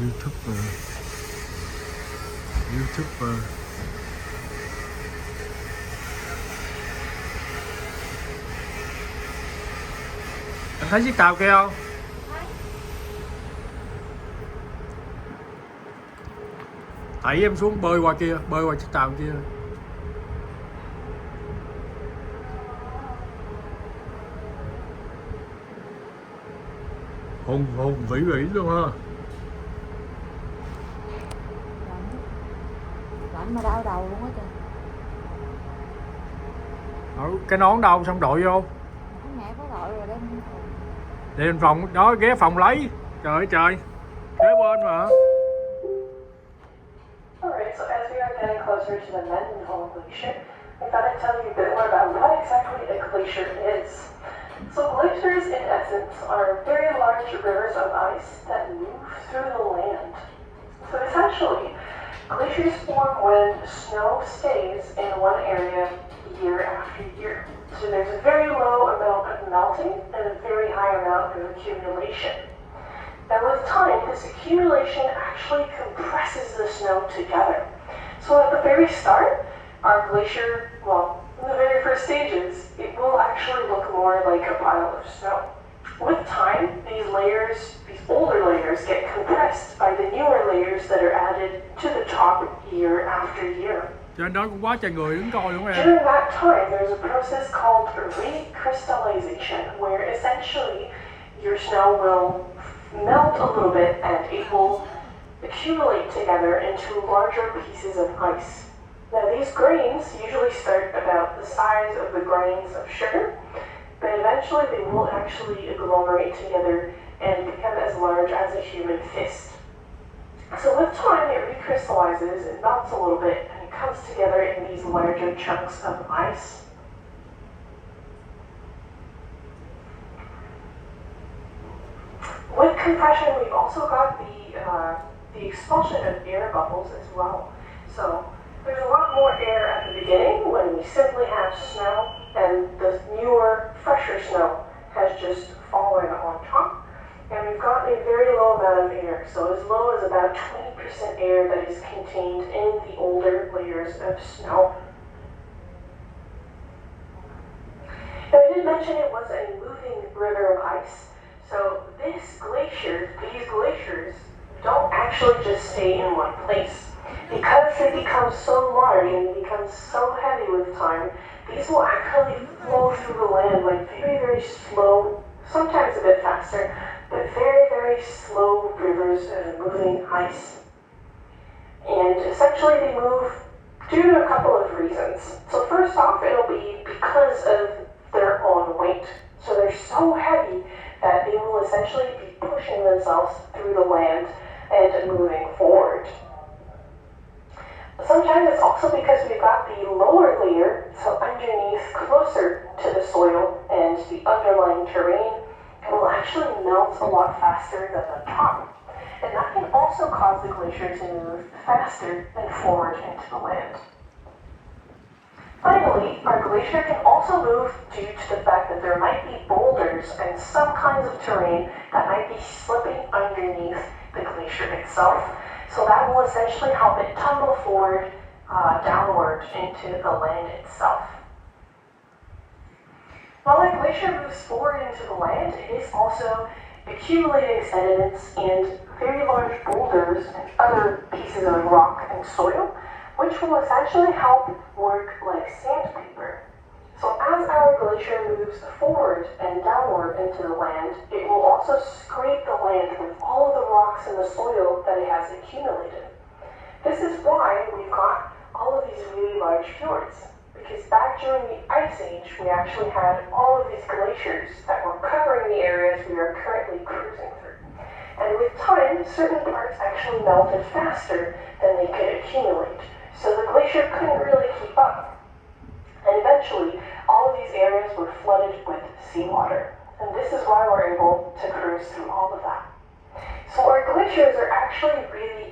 YouTuber. YouTuber. Em thấy chiếc tàu kia không? Đẩy em xuống bơi qua kia, bơi qua chiếc tàu kia. Hùng vĩ luôn ha. Lạnh mà đau đầu luôn á trời. Cái nón đâu xong đội vô. Mẹ có đội rồi đem phòng. Đem phòng đó, ghé phòng lấy. Trời ơi trời. Kế bên mà. Alright, so as we are getting closer to the Mendenhall Glacier, I thought I'd tell you a bit more about what exactly a glacier is. So glaciers, in essence, are very large rivers of ice that move through the land. So essentially, glaciers form when snow stays in one area year after year. So there's a very low amount of melting and a very high amount of accumulation. Now with time, this accumulation actually compresses the snow together. So at the very start, our glacier, well, in the very first stages, it will actually look more like a pile of snow. With time, these older layers get compressed by the newer layers that are added to the top year after year. Trên đó cũng quá trời người đứng coi đúng không em? During that time, there's a process called recrystallization, where essentially your snow will melt a little bit and it will accumulate together into larger pieces of ice. Now these grains usually start about the size of the grains of sugar, but eventually they will actually agglomerate together and become as large as a human fist. So with time it recrystallizes, it melts a little bit, and it comes together in these larger chunks of ice. With compression, we've also got the expulsion of air bubbles as well. So there's a lot more air at the beginning when we simply have snow, and the newer, fresher snow has just fallen on top. And we've got a very low amount of air, so as low as about 20% air that is contained in the older layers of snow. Now I did mention it was a moving river of ice. So these glaciers don't actually just stay in one place. Because they become so large and they become so heavy with time, these will actually flow through the land like very, very slow, sometimes a bit faster, but very, very slow rivers of moving ice. And essentially they move due to a couple of reasons. So first off, it'll be because of their own weight. So they're so heavy that they will essentially be pushing themselves through the land and moving forward. Sometimes it's also because we've got the lower layer, so underneath, closer to the soil and the underlying terrain, it will actually melt a lot faster than the top. And that can also cause the glacier to move faster and forward into the land. Finally, our glacier can also move due to the fact that there might be boulders and some kinds of terrain that might be slipping underneath the glacier itself. So that will essentially help it tumble forward, downward into the land itself. While a glacier moves forward into the land, it is also accumulating sediments and very large boulders and other pieces of rock and soil, which will essentially help work like sandpaper. So as our glacier moves forward and downward into the land, it will also scrape the land with all of the rocks and the soil that it has accumulated. This is why we've got all of these really large fjords, because back during the Ice Age, we actually had all of these glaciers that were covering the areas we are currently cruising through. And with time, certain parts actually melted faster than they could accumulate. So the glacier couldn't really keep up. And eventually, all of these areas were flooded with seawater. And this is why we're able to cruise through all of that. So our glaciers are actually really